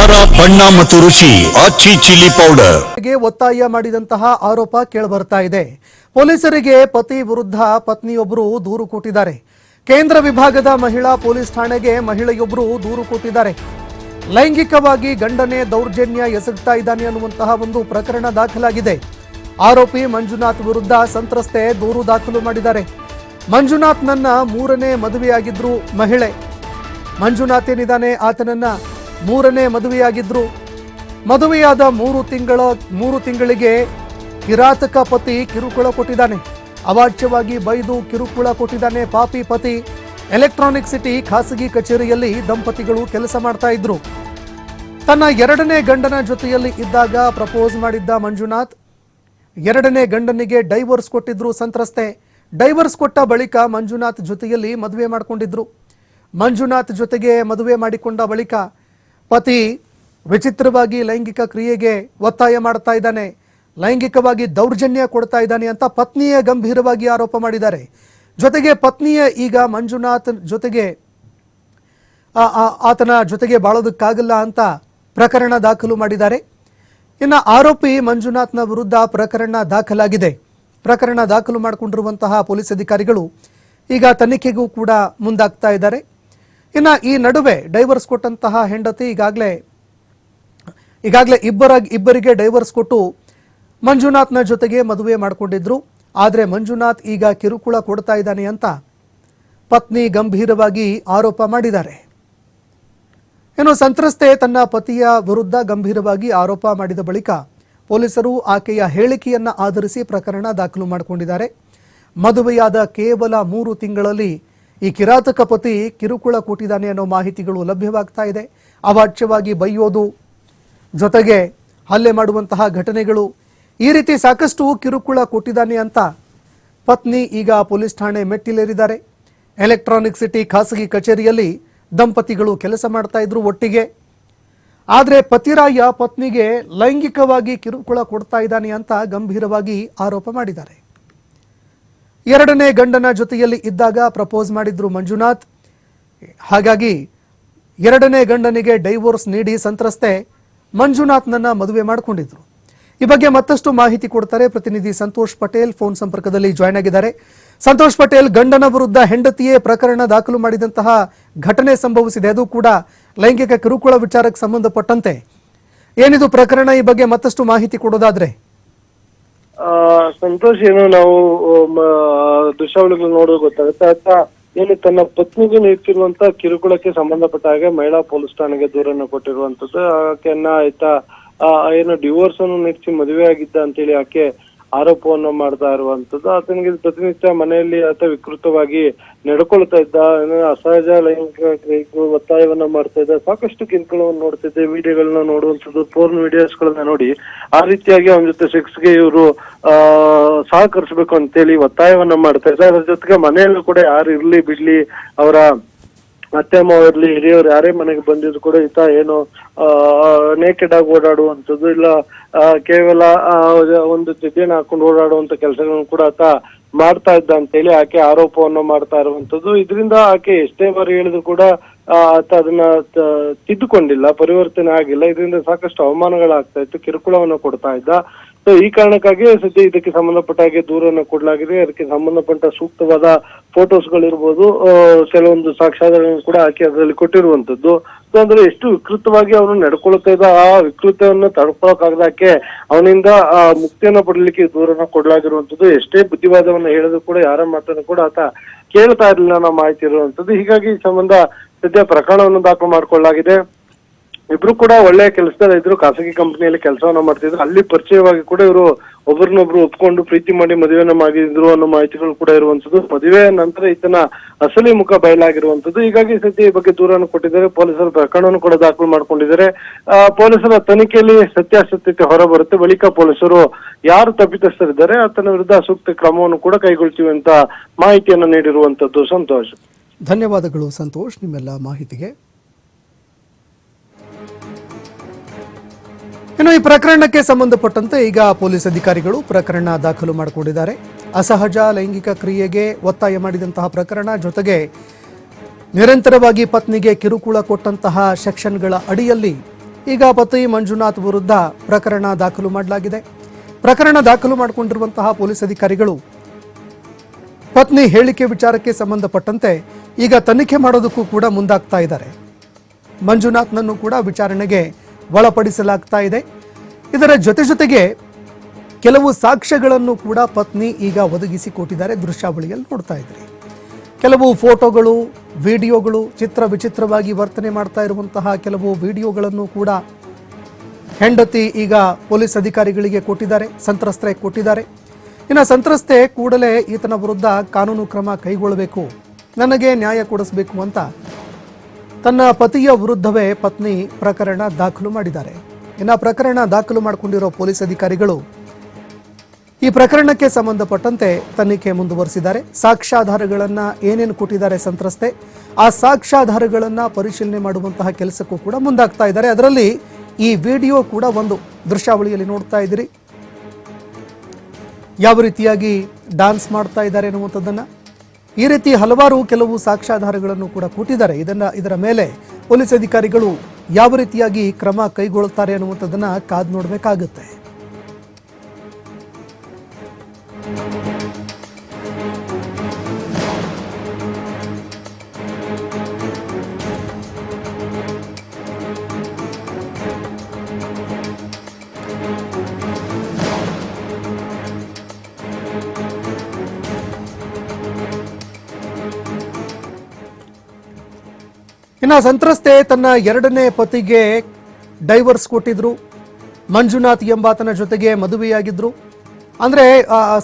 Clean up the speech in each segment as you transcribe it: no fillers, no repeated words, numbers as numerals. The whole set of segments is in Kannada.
ಖಾರ ಬಣ್ಣ ಮತ್ತು ರುಚಿ ಆಚಿ ಚಿಲ್ಲಿ ಪೌಡರ್ ಒತ್ತಾಯ ಮಾಡಿದಂತಹ ಆರೋಪ ಕೇಳಿಬರ್ತಾ ಇದೆ. ಪೊಲೀಸರಿಗೆ ಪತಿ ವಿರುದ್ಧ ಪತ್ನಿಯೊಬ್ಬರು ದೂರು ಕೊಟ್ಟಿದ್ದಾರೆ. ಕೇಂದ್ರ ವಿಭಾಗದ ಮಹಿಳಾ ಪೊಲೀಸ್ ಠಾಣೆಗೆ ಮಹಿಳೆಯೊಬ್ಬರು ದೂರು ಕೊಟ್ಟಿದ್ದಾರೆ. ಲೈಂಗಿಕವಾಗಿ ಗಂಡನೇ ದೌರ್ಜನ್ಯ ಎಸಗ್ತಾ ಇದ್ದಾನೆ ಅನ್ನುವಂತಹ ಒಂದು ಪ್ರಕರಣ ದಾಖಲಾಗಿದೆ. ಆರೋಪಿ ಮಂಜುನಾಥ್ ವಿರುದ್ಧ ಸಂತ್ರಸ್ತೆ ದೂರು ದಾಖಲು ಮಾಡಿದ್ದಾರೆ. ಮಂಜುನಾಥ್ ನನ್ನ ಮೂರನೇ ಮದುವೆಯಾಗಿದ್ರು ಮಹಿಳೆ. ಮಂಜುನಾಥ್ ಏನಿದ್ದಾನೆ ಆತನನ್ನ ಮೂರನೇ ಮದುವೆಯಾಗಿದ್ರು. ಮದುವೆಯಾದ ಮೂರು ತಿಂಗಳಿಗೆ ಕಿರಾತಕ ಪತಿ ಕಿರುಕುಳ ಕೊಟ್ಟಿದ್ದಾನೆ. ಅವಾಚ್ಯವಾಗಿ ಬೈದು ಕಿರುಕುಳ ಕೊಟ್ಟಿದ್ದಾನೆ ಪಾಪಿ ಪತಿ. ಎಲೆಕ್ಟ್ರಾನಿಕ್ ಸಿಟಿ ಖಾಸಗಿ ಕಚೇರಿಯಲ್ಲಿ ದಂಪತಿಗಳು ಕೆಲಸ ಮಾಡ್ತಾ ಇದ್ರು. ತನ್ನ ಎರಡನೇ ಗಂಡನ ಜೊತೆಯಲ್ಲಿ ಇದ್ದಾಗ ಪ್ರಪೋಸ್ ಮಾಡಿದ್ದ ಮಂಜುನಾಥ್. ಎರಡನೇ ಗಂಡನಿಗೆ ಡೈವರ್ಸ್ ಕೊಟ್ಟಿದ್ರು ಸಂತ್ರಸ್ತೆ. ಡೈವರ್ಸ್ ಕೊಟ್ಟ ಬಳಿಕ ಮಂಜುನಾಥ್ ಜೊತೆಯಲ್ಲಿ ಮದುವೆ ಮಾಡಿಕೊಂಡಿದ್ರು. ಮಂಜುನಾಥ್ ಜೊತೆಗೆ ಮದುವೆ ಮಾಡಿಕೊಂಡ ಬಳಿಕ ಪತಿ ವಿಚಿತ್ರವಾಗಿ ಲೈಂಗಿಕ ಕ್ರಿಯೆಗೆ ಒತ್ತಾಯ ಮಾಡ್ತಾ ಇದ್ದಾನೆ, ಲೈಂಗಿಕವಾಗಿ ದೌರ್ಜನ್ಯ ಕೊಡ್ತಾ ಇದ್ದಾನೆ ಅಂತ ಪತ್ನಿಯೇ ಗಂಭೀರವಾಗಿ ಆರೋಪ ಮಾಡಿದ್ದಾರೆ. ಜೊತೆಗೆ ಪತ್ನಿಯೇ ಈಗ ಮಂಜುನಾಥ್ ಜೊತೆಗೆ ಆತನ ಜೊತೆಗೆ ಬಾಳೋದಕ್ಕಾಗಲ್ಲ ಅಂತ ಪ್ರಕರಣ ದಾಖಲು ಮಾಡಿದ್ದಾರೆ. ಇನ್ನು ಆರೋಪಿ ಮಂಜುನಾಥ್ನ ವಿರುದ್ಧ ಪ್ರಕರಣ ದಾಖಲಾಗಿದೆ. ಪ್ರಕರಣ ದಾಖಲು ಮಾಡಿಕೊಂಡಿರುವಂತಹ ಪೊಲೀಸ್ ಅಧಿಕಾರಿಗಳು ಈಗ ತನಿಖೆಗೂ ಕೂಡ ಮುಂದಾಗ್ತಾ ಇದ್ದಾರೆ. ಇನ್ನು ಈ ನಡುವೆ ಡೈವರ್ಸ್ ಕೊಟ್ಟಂತಹ ಹೆಂಡತಿ ಈಗಾಗಲೇ ಇಬ್ಬರಿಗೆ ಡೈವರ್ಸ್ ಕೊಟ್ಟು ಮಂಜುನಾಥ್ನ ಜೊತೆಗೆ ಮದುವೆ ಮಾಡಿಕೊಂಡಿದ್ರು. ಆದರೆ ಮಂಜುನಾಥ್ ಈಗ ಕಿರುಕುಳ ಕೊಡ್ತಾ ಇದ್ದಾನೆ ಅಂತ ಪತ್ನಿ ಗಂಭೀರವಾಗಿ ಆರೋಪ ಮಾಡಿದ್ದಾರೆ. ಇನ್ನು ಸಂತ್ರಸ್ತೆ ತನ್ನ ಪತಿಯ ವಿರುದ್ಧ ಗಂಭೀರವಾಗಿ ಆರೋಪ ಮಾಡಿದ ಬಳಿಕ ಪೊಲೀಸರು ಆಕೆಯ ಹೇಳಿಕೆಯನ್ನ ಆಧರಿಸಿ ಪ್ರಕರಣ ದಾಖಲು ಮಾಡಿಕೊಂಡಿದ್ದಾರೆ. ಮದುವೆಯಾದ ಕೇವಲ 3 ತಿಂಗಳಲ್ಲಿ ಈ ಕಿರಾತಕ ಪತಿ ಕಿರುಕುಳ ಕೊಟ್ಟಿದ್ದಾನೆ ಅನ್ನೋ ಮಾಹಿತಿಗಳು ಲಭ್ಯವಾಗ್ತಾ ಇದೆ. ಅವಾಚ್ಯವಾಗಿ ಬೈಯೋದು, ಜೊತೆಗೆ ಹಲ್ಲೆ ಮಾಡುವಂತಹ ಘಟನೆಗಳು, ಈ ರೀತಿ ಸಾಕಷ್ಟು ಕಿರುಕುಳ ಕೊಟ್ಟಿದ್ದಾನೆ ಅಂತ ಪತ್ನಿ ಈಗ ಪೊಲೀಸ್ ಠಾಣೆ ಮೆಟ್ಟಿಲೇರಿದ್ದಾರೆ. ಎಲೆಕ್ಟ್ರಾನಿಕ್ ಸಿಟಿ ಖಾಸಗಿ ಕಚೇರಿಯಲ್ಲಿ ದಂಪತಿಗಳು ಕೆಲಸ ಮಾಡ್ತಾ ಇದ್ರು ಒಟ್ಟಿಗೆ. ಆದರೆ ಪತಿರಾಯ ಪತ್ನಿಗೆ ಲೈಂಗಿಕವಾಗಿ ಕಿರುಕುಳ ಕೊಡ್ತಾ ಇದ್ದಾನೆ ಅಂತ ಗಂಭೀರವಾಗಿ ಆರೋಪ ಮಾಡಿದ್ದಾರೆ. ಎರಡನೇ ಗಂಡನ ಜೊತೆಯಲ್ಲಿ ಇದ್ದಾಗ ಪ್ರಪೋಸ್ ಮಾಡಿದ್ರು ಮಂಜುನಾಥ್. ಹಾಗಾಗಿ ಎರಡನೇ ಗಂಡನಿಗೆ ಡೈವೋರ್ಸ್ ನೀಡಿ ಸಂತ್ರಸ್ತೆ ಮಂಜುನಾಥ್ನನ್ನ ಮದುವೆ ಮಾಡಿಕೊಂಡಿದ್ರು. ಈ ಬಗ್ಗೆ ಮತ್ತಷ್ಟು ಮಾಹಿತಿ ಕೊಡ್ತಾರೆ ಪ್ರತಿನಿಧಿ ಸಂತೋಷ್ ಪಟೇಲ್. ಫೋನ್ ಸಂಪರ್ಕದಲ್ಲಿ ಜಾಯ್ನ್ ಆಗಿದ್ದಾರೆ. ಸಂತೋಷ್ ಪಟೇಲ್, ಗಂಡನ ವಿರುದ್ಧ ಹೆಂಡತಿಯೇ ಪ್ರಕರಣ ದಾಖಲು ಮಾಡಿದಂತಹ ಘಟನೆ ಸಂಭವಿಸಿದೆ, ಅದು ಕೂಡ ಲೈಂಗಿಕ ಕಿರುಕುಳ ವಿಚಾರಕ್ಕೆ ಸಂಬಂಧಪಟ್ಟಂತೆ. ಏನಿದು ಪ್ರಕರಣ, ಈ ಬಗ್ಗೆ ಮತ್ತಷ್ಟು ಮಾಹಿತಿ ಕೊಡೋದಾದ್ರೆ? ಸಂತೋಷ್, ಏನು ನಾವು ದೃಶ್ಯಾವಳಿಗಳು ನೋಡೋದು ಗೊತ್ತಾಗುತ್ತೆ. ಆತ ಏನು ತನ್ನ ಪತ್ನಿಗೆ ನೀಡ್ತಿರುವಂತ ಕಿರುಕುಳಕ್ಕೆ ಸಂಬಂಧಪಟ್ಟ ಹಾಗೆ ಮಹಿಳಾ ಪೊಲೀಸ್ ಠಾಣೆಗೆ ದೂರನ್ನು ಕೊಟ್ಟಿರುವಂತದ್ದು. ಆಕೆಯನ್ನ ಏನು ಡಿವೋರ್ಸ್ ಅನ್ನು ನೀಡಿಸಿ ಮದುವೆ ಆಗಿದ್ದ ಅಂತೇಳಿ ಆಕೆ ಆರೋಪವನ್ನು ಮಾಡ್ತಾ ಇರುವಂತದ್ದು. ಆತನಿಗೆ ಪ್ರತಿನಿತ್ಯ ಮನೆಯಲ್ಲಿ ಆತ ವಿಕೃತವಾಗಿ ನಡ್ಕೊಳ್ತಾ ಇದ್ದ, ಅಸಹಜ ಲೈಂಗಿಕ ಒತ್ತಾಯವನ್ನ ಮಾಡ್ತಾ ಇದ್ದ, ಸಾಕಷ್ಟು ಕಿರುಕುಳವನ್ನು ನೋಡ್ತಿದ್ದೆ, ವಿಡಿಯೋಗಳನ್ನ ನೋಡುವಂಥದ್ದು, ಪೋರ್ನ್ ವಿಡಿಯೋಸ್ಗಳನ್ನ ನೋಡಿ ಆ ರೀತಿಯಾಗಿ ಅವನ ಜೊತೆ ಸೆಕ್ಸ್ಗೆ ಇವರು ಸಹಕರಿಸಬೇಕು ಅಂತೇಳಿ ಒತ್ತಾಯವನ್ನ ಮಾಡ್ತಾ ಇದ್ದ. ಅದ್ರ ಜೊತೆಗೆ ಮನೆಯಲ್ಲೂ ಕೂಡ ಯಾರು ಇರ್ಲಿ ಬಿಡ್ಲಿ, ಅವರ ಅತ್ತೆ ಮಾವ ಇರ್ಲಿ, ಹಿರಿಯವರು ಯಾರೇ ಮನೆಗೆ ಬಂದಿದ್ರು ಕೂಡ ಈತ ಏನು ನೇಕೆಡ್ ಆಗಿ ಓಡಾಡುವಂಥದ್ದು, ಇಲ್ಲ ಕೇವಲ ಒಂದು ಜಗ್ಗೆನ ಹಾಕೊಂಡು ಓಡಾಡುವಂತ ಕೆಲಸಗಳನ್ನು ಕೂಡ ಆತ ಮಾಡ್ತಾ ಇದ್ದ ಅಂತೇಳಿ ಆಕೆ ಆರೋಪವನ್ನು ಮಾಡ್ತಾ ಇರುವಂತದ್ದು. ಇದರಿಂದ ಆಕೆ ಎಷ್ಟೇ ಬಾರಿ ಹೇಳಿದ್ರು ಕೂಡ ಆತ ಅದನ್ನ ತಿದ್ದುಕೊಂಡಿಲ್ಲ, ಪರಿವರ್ತನೆ ಆಗಿಲ್ಲ. ಇದರಿಂದ ಸಾಕಷ್ಟು ಅವಮಾನಗಳಾಗ್ತಾ ಇತ್ತು, ಕಿರುಕುಳವನ್ನು ಕೊಡ್ತಾ ಇದ್ದ. ಸೊ ಈ ಕಾರಣಕ್ಕಾಗಿ ಸದ್ಯ ಇದಕ್ಕೆ ಸಂಬಂಧಪಟ್ಟ ಹಾಗೆ ದೂರನ್ನು ಕೊಡಲಾಗಿದೆ. ಅದಕ್ಕೆ ಸಂಬಂಧಪಟ್ಟ ಸೂಕ್ತವಾದ ಫೋಟೋಸ್ಗಳಿರ್ಬೋದು, ಕೆಲವೊಂದು ಸಾಕ್ಷ್ಯಾಧಾರಗಳನ್ನು ಕೂಡ ಆಕೆ ಅದರಲ್ಲಿ ಕೊಟ್ಟಿರುವಂತದ್ದು. ಸೊ ಅಂದ್ರೆ ಎಷ್ಟು ವಿಕೃತವಾಗಿ ಅವನು ನಡ್ಕೊಳ್ತಾ ಇದ್ದ, ಆ ವಿಕೃತವನ್ನು ತಡ್ಕೊಳಕ್ಕಾಗದಾಕೆ ಅವನಿಂದ ಮುಕ್ತಿಯನ್ನ ಪಡಲಿಕ್ಕೆ ದೂರನ್ನ ಕೊಡಲಾಗಿರುವಂತದ್ದು. ಎಷ್ಟೇ ಬುದ್ಧಿವಾದವನ್ನ ಹೇಳಿದ್ರು ಕೂಡ ಯಾರ ಮಾತನ್ನು ಕೂಡ ಆತ ಕೇಳ್ತಾ ಇರಲಿಲ್ಲ ಅನ್ನೋ ಮಾಹಿತಿ ಇರುವಂತದ್ದು. ಹೀಗಾಗಿ ಈ ಸಂಬಂಧ ಸದ್ಯ ಪ್ರಕರಣವನ್ನು ದಾಖಲು ಮಾಡಿಕೊಳ್ಳಲಾಗಿದೆ. ಇಬ್ರು ಕೂಡ ಒಳ್ಳೆಯ ಕೆಲಸದಲ್ಲಿ ಇದ್ರು, ಖಾಸಗಿ ಕಂಪನಿಯಲ್ಲಿ ಕೆಲಸವನ್ನ ಮಾಡ್ತಿದ್ರು. ಅಲ್ಲಿ ಪರಿಚಯವಾಗಿ ಕೂಡ ಇವರು ಒಬ್ಬರನ್ನೊಬ್ರು ಒಪ್ಕೊಂಡು ಪ್ರೀತಿ ಮಾಡಿ ಮದುವೆಯನ್ನ ಮಾಡಿದ್ರು ಅನ್ನೋ ಮಾಹಿತಿಗಳು ಕೂಡ ಇರುವಂತದ್ದು. ಮದುವೆ ನಂತರ ಈತನ ಅಸಲಿ ಮುಖ ಬಯಲಾಗಿರುವಂತದ್ದು. ಹೀಗಾಗಿ ಸದ್ಯ ಈ ಬಗ್ಗೆ ದೂರನ್ನು ಕೊಟ್ಟಿದ್ದಾರೆ. ಪೊಲೀಸರು ಪ್ರಕರಣವನ್ನು ಕೂಡ ದಾಖಲು ಮಾಡ್ಕೊಂಡಿದ್ದಾರೆ. ಪೊಲೀಸರ ತನಿಖೆಯಲ್ಲಿ ಸತ್ಯಾಸತ್ಯತೆ ಹೊರಬರುತ್ತೆ. ಬಳಿಕ ಪೊಲೀಸರು ಯಾರು ತಪ್ಪಿತಸ್ಥರಿದ್ದಾರೆ ಆತನ ವಿರುದ್ಧ ಸೂಕ್ತ ಕ್ರಮವನ್ನು ಕೂಡ ಕೈಗೊಳ್ತೀವಿ ಅಂತ ಮಾಹಿತಿಯನ್ನು ನೀಡಿರುವಂತದ್ದು. ಸಂತೋಷ್, ಧನ್ಯವಾದಗಳು ಸಂತೋಷ್ ನಿಮ್ಮೆಲ್ಲ ಮಾಹಿತಿಗೆ. ಇನ್ನು ಈ ಪ್ರಕರಣಕ್ಕೆ ಸಂಬಂಧಪಟ್ಟಂತೆ ಈಗ ಪೊಲೀಸ್ ಅಧಿಕಾರಿಗಳು ಪ್ರಕರಣ ದಾಖಲು ಮಾಡಿಕೊಂಡಿದ್ದಾರೆ. ಅಸಹಜ ಲೈಂಗಿಕ ಕ್ರಿಯೆಗೆ ಒತ್ತಾಯ ಮಾಡಿದಂತಹ ಪ್ರಕರಣ, ಜೊತೆಗೆ ನಿರಂತರವಾಗಿ ಪತ್ನಿಗೆ ಕಿರುಕುಳ ಕೊಟ್ಟಂತಹ ಸೆಕ್ಷನ್ಗಳ ಅಡಿಯಲ್ಲಿ ಈಗ ಪತಿ ಮಂಜುನಾಥ್ ವಿರುದ್ಧ ಪ್ರಕರಣ ದಾಖಲು ಮಾಡಲಾಗಿದೆ. ಪ್ರಕರಣ ದಾಖಲು ಮಾಡಿಕೊಂಡಿರುವಂತಹ ಪೊಲೀಸ್ ಅಧಿಕಾರಿಗಳು ಪತ್ನಿ ಹೇಳಿಕೆ ವಿಚಾರಕ್ಕೆ ಸಂಬಂಧಪಟ್ಟಂತೆ ಈಗ ತನಿಖೆ ಮಾಡೋದಕ್ಕೂ ಕೂಡ ಮುಂದಾಗ್ತಾ ಇದ್ದಾರೆ. ಮಂಜುನಾಥ್ನನ್ನು ಕೂಡ ವಿಚಾರಣೆಗೆ ಒಳಪಡಿಸಲಾಗ್ತಾ ಇದೆ. ಇದರ ಜೊತೆಗೆ ಕೆಲವು ಸಾಕ್ಷ್ಯಗಳನ್ನು ಕೂಡ ಪತ್ನಿ ಈಗ ಒದಗಿಸಿಕೊಟ್ಟಿದ್ದಾರೆ. ದೃಶ್ಯಾವಳಿಯಲ್ಲಿ ನೋಡ್ತಾ ಇದ್ರಿ, ಕೆಲವು ಫೋಟೋಗಳು, ವಿಡಿಯೋಗಳು, ಚಿತ್ರ ವಿಚಿತ್ರವಾಗಿ ವರ್ತನೆ ಮಾಡ್ತಾ ಇರುವಂತಹ ಕೆಲವು ವಿಡಿಯೋಗಳನ್ನು ಕೂಡ ಹೆಂಡತಿ ಈಗ ಪೊಲೀಸ್ ಅಧಿಕಾರಿಗಳಿಗೆ ಕೊಟ್ಟಿದ್ದಾರೆ, ಸಂತ್ರಸ್ತೆಗೆ ಕೊಟ್ಟಿದ್ದಾರೆ. ಇನ್ನು ಸಂತ್ರಸ್ತೆ ಕೂಡಲೇ ಈತನ ವಿರುದ್ಧ ಕಾನೂನು ಕ್ರಮ ಕೈಗೊಳ್ಳಬೇಕು, ನನಗೆ ನ್ಯಾಯ ಕೊಡಿಸಬೇಕು ಅಂತ ತನ್ನ ಪತಿಯ ವಿರುದ್ಧವೇ ಪತ್ನಿ ಪ್ರಕರಣ ದಾಖಲು ಮಾಡಿದ್ದಾರೆ. ಇನ್ನು ಪ್ರಕರಣ ದಾಖಲು ಮಾಡಿಕೊಂಡಿರೋ ಪೊಲೀಸ್ ಅಧಿಕಾರಿಗಳು ಈ ಪ್ರಕರಣಕ್ಕೆ ಸಂಬಂಧಪಟ್ಟಂತೆ ತನಿಖೆ ಮುಂದುವರಿಸಿದ್ದಾರೆ. ಸಾಕ್ಷ್ಯಾಧಾರಗಳನ್ನು ಏನೇನು ಕೊಟ್ಟಿದ್ದಾರೆ ಸಂತ್ರಸ್ತೆ, ಆ ಸಾಕ್ಷ್ಯಾಧಾರಗಳನ್ನು ಪರಿಶೀಲನೆ ಮಾಡುವಂತಹ ಕೆಲಸಕ್ಕೂ ಕೂಡ ಮುಂದಾಗ್ತಾ ಇದ್ದಾರೆ. ಅದರಲ್ಲಿ ಈ ವಿಡಿಯೋ ಕೂಡ ಒಂದು. ದೃಶ್ಯಾವಳಿಯಲ್ಲಿ ನೋಡ್ತಾ ಇದ್ದೀರಿ ಯಾವ ರೀತಿಯಾಗಿ ಡಾನ್ಸ್ ಮಾಡ್ತಾ ಇದ್ದಾರೆ ಅನ್ನುವಂಥದ್ದನ್ನು. ಈ ರೀತಿ ಹಲವಾರು ಕೆಲವು ಸಾಕ್ಷ್ಯಾಧಾರಗಳನ್ನು ಕೂಡ ಕೊಟ್ಟಿದ್ದಾರೆ. ಇದರ ಮೇಲೆ ಪೊಲೀಸ್ ಅಧಿಕಾರಿಗಳು ಯಾವ ರೀತಿಯಾಗಿ ಕ್ರಮ ಕೈಗೊಳ್ಳುತ್ತಾರೆ ಅನ್ನುವಂಥದ್ದನ್ನು ಕಾದು ನೋಡಬೇಕಾಗುತ್ತೆ. ಇನ್ನು ಸಂತ್ರಸ್ತೆ ತನ್ನ ಎರಡನೇ ಪತಿಗೆ ಡೈವರ್ಸ್ ಕೊಟ್ಟಿದ್ರು. ಮಂಜುನಾಥ್ ಎಂಬಾತನ ಜೊತೆಗೆ ಮದುವೆಯಾಗಿದ್ರು. ಅಂದರೆ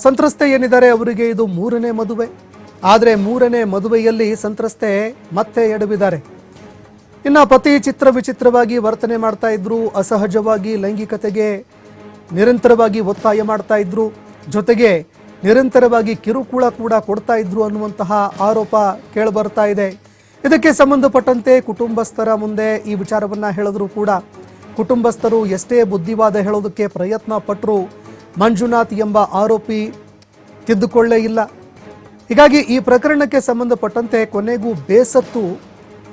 ಸಂತ್ರಸ್ತೆ ಏನಿದ್ದಾರೆ ಅವರಿಗೆ ಇದು ಮೂರನೇ ಮದುವೆ. ಆದರೆ ಮೂರನೇ ಮದುವೆಯಲ್ಲಿ ಸಂತ್ರಸ್ತೆ ಮತ್ತೆ ಎಡವಿದ್ದಾರೆ. ಇನ್ನು ಪತಿ ಚಿತ್ರ ವಿಚಿತ್ರವಾಗಿ ವರ್ತನೆ ಮಾಡ್ತಾ ಇದ್ರು, ಅಸಹಜವಾಗಿ ಲೈಂಗಿಕತೆಗೆ ನಿರಂತರವಾಗಿ ಒತ್ತಾಯ ಮಾಡ್ತಾ ಇದ್ರು, ಜೊತೆಗೆ ನಿರಂತರವಾಗಿ ಕಿರುಕುಳ ಕೂಡ ಕೊಡ್ತಾ ಇದ್ರು ಅನ್ನುವಂತಹ ಆರೋಪ ಕೇಳಿಬರ್ತಾ ಇದೆ. ಇದಕ್ಕೆ ಸಂಬಂಧಪಟ್ಟಂತೆ ಕುಟುಂಬಸ್ಥರ ಮುಂದೆ ಈ ವಿಚಾರವನ್ನ ಹೇಳಿದ್ರು ಕೂಡ ಕುಟುಂಬಸ್ಥರು ಎಷ್ಟೇ ಬುದ್ಧಿವಾದ ಹೇಳೋದಕ್ಕೆ ಪ್ರಯತ್ನ ಪಟ್ಟರು ಮಂಜುನಾಥ್ ಎಂಬ ಆರೋಪಿ ತಿದ್ದುಕೊಳ್ಳೇ ಇಲ್ಲ. ಹೀಗಾಗಿ ಈ ಪ್ರಕರಣಕ್ಕೆ ಸಂಬಂಧಪಟ್ಟಂತೆ ಕೊನೆಗೂ ಬೇಸತ್ತು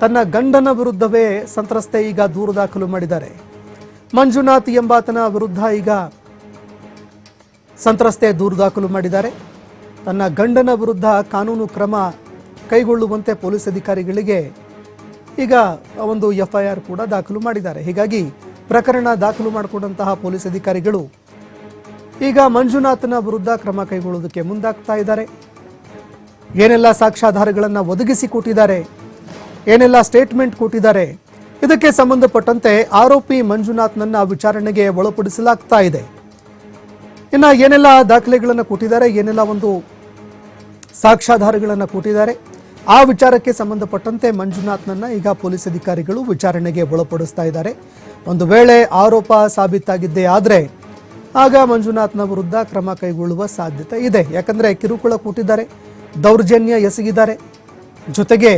ತನ್ನ ಗಂಡನ ವಿರುದ್ಧವೇ ಸಂತ್ರಸ್ತೆ ಈಗ ದೂರು ದಾಖಲು ಮಾಡಿದ್ದಾರೆ. ಮಂಜುನಾಥ್ ಎಂಬಾತನ ವಿರುದ್ಧ ಈಗ ಸಂತ್ರಸ್ತೆ ದೂರು ದಾಖಲು ಮಾಡಿದ್ದಾರೆ. ತನ್ನ ಗಂಡನ ವಿರುದ್ಧ ಕಾನೂನು ಕ್ರಮ ಕೈಗೊಳ್ಳುವಂತೆ ಪೊಲೀಸ್ ಅಧಿಕಾರಿಗಳಿಗೆ ಈಗ ಒಂದು FIR ಕೂಡ ದಾಖಲು ಮಾಡಿದ್ದಾರೆ. ಹೀಗಾಗಿ ಪ್ರಕರಣ ದಾಖಲು ಮಾಡಿಕೊಂಡಂತಹ ಪೊಲೀಸ್ ಅಧಿಕಾರಿಗಳು ಈಗ ಮಂಜುನಾಥನ ವಿರುದ್ಧ ಕ್ರಮ ಕೈಗೊಳ್ಳುವುದಕ್ಕೆ ಮುಂದಾಗ್ತಾ ಇದ್ದಾರೆ. ಏನೆಲ್ಲ ಸಾಕ್ಷ್ಯಾಧಾರಗಳನ್ನು ಒದಗಿಸಿಕೊಟ್ಟಿದ್ದಾರೆ, ಏನೆಲ್ಲ ಸ್ಟೇಟ್ಮೆಂಟ್ ಕೊಟ್ಟಿದ್ದಾರೆ, ಇದಕ್ಕೆ ಸಂಬಂಧಪಟ್ಟಂತೆ ಆರೋಪಿ ಮಂಜುನಾಥ್ನನ್ನ ವಿಚಾರಣೆಗೆ ಒಳಪಡಿಸಲಾಗ್ತಾ ಇದೆ. ಇನ್ನು ಏನೆಲ್ಲ ದಾಖಲೆಗಳನ್ನು ಕೊಟ್ಟಿದ್ದಾರೆ, ಏನೆಲ್ಲ ಒಂದು ಸಾಕ್ಷ್ಯಾಧಾರಗಳನ್ನು ಕೊಟ್ಟಿದ್ದಾರೆ, ಆ ವಿಚಾರಕ್ಕೆ ಸಂಬಂಧಪಟ್ಟಂತೆ ಮಂಜುನಾಥ್ನನ್ನ ಈಗ ಪೊಲೀಸ್ ಅಧಿಕಾರಿಗಳು ವಿಚಾರಣೆಗೆ ಒಳಪಡಿಸ್ತಾ ಇದ್ದಾರೆ. ಒಂದು ವೇಳೆ ಆರೋಪ ಸಾಬೀತಾಗಿದ್ದೇ ಆದರೆ ಆಗ ಮಂಜುನಾಥ್ನ ವಿರುದ್ಧ ಕ್ರಮ ಕೈಗೊಳ್ಳುವ ಸಾಧ್ಯತೆ ಇದೆ. ಯಾಕಂದ್ರೆ ಕಿರುಕುಳ ಕೊಟ್ಟಿದ್ದಾರೆ, ದೌರ್ಜನ್ಯ ಎಸಗಿದ್ದಾರೆ, ಜೊತೆಗೆ